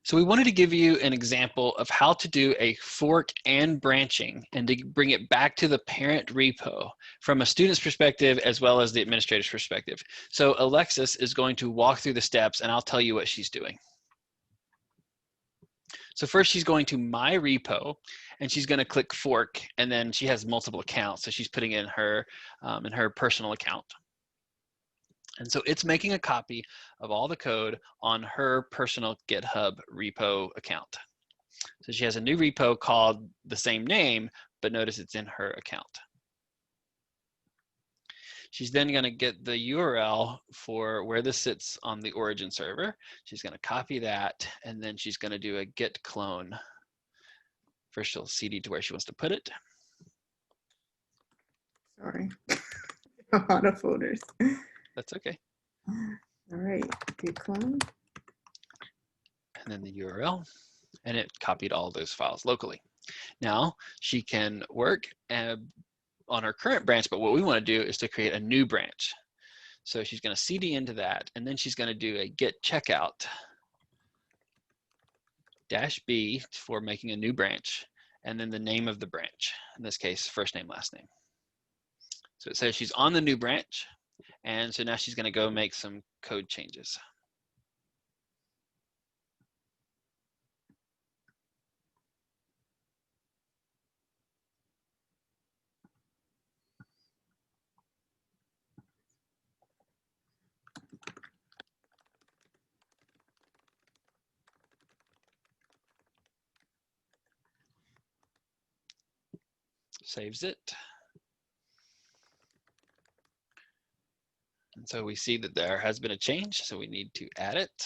So we wanted to give you an example of how to do a fork and branching and to bring it back to the parent repo from a student's perspective as well as the administrator's perspective. So Alexis is going to walk through the steps and I'll tell you what she's doing. So first she's going to My Repo and she's going to click fork, and then she has multiple accounts. So she's putting in her personal account. And so it's making a copy of all the code on her personal GitHub repo account. So she has a new repo called the same name, but notice it's in her account. She's then going to get the URL for where this sits on the origin server. She's going to copy that, and then she's going to do a git clone. First, she'll cd to where she wants to put it. Sorry, a lot of folders. That's okay. All right, git clone. And then the URL, and it copied all those files locally. Now she can work on our current branch, but what we want to do is to create a new branch. So she's going to cd into that, and then she's going to do a git checkout -b for making a new branch, and then the name of the branch. In this case, first name, last name. So it says she's on the new branch, and so now she's going to go make some code changes. Saves it. And so we see that there has been a change, so we need to add it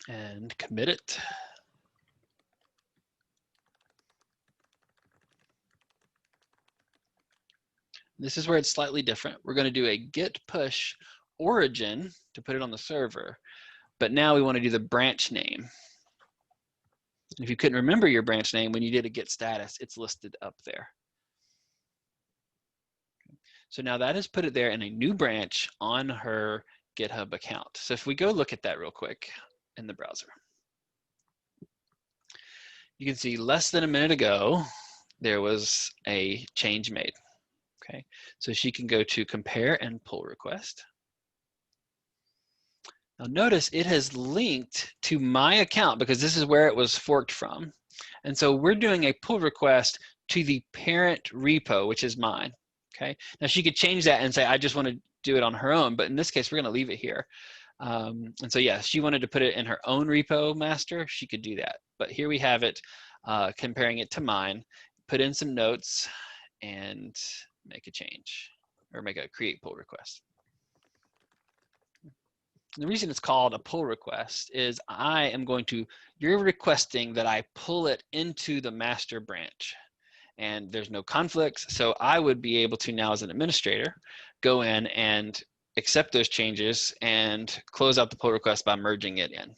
and commit it. This is where it's slightly different. We're going to do a git push origin to put it on the server, but now we want to do the branch name. And if you couldn't remember your branch name, when you did a git status, it's listed up there. So now that has put it there in a new branch on her GitHub account. So if we go look at that real quick in the browser, you can see less than a minute ago, there was a change made. Okay, so she can go to compare and pull request. Now notice it has linked to my account because this is where it was forked from. And so we're doing a pull request to the parent repo, which is mine. Okay, now she could change that and say, I just want to do it on her own, but in this case, we're going to leave it here. And so yeah, she wanted to put it in her own repo master, she could do that. But here we have it, comparing it to mine, put in some notes and make a change or make a create pull request. The reason it's called a pull request is you're requesting that I pull it into the master branch, and there's no conflicts. So I would be able to now, as an administrator, go in and accept those changes and close out the pull request by merging it in.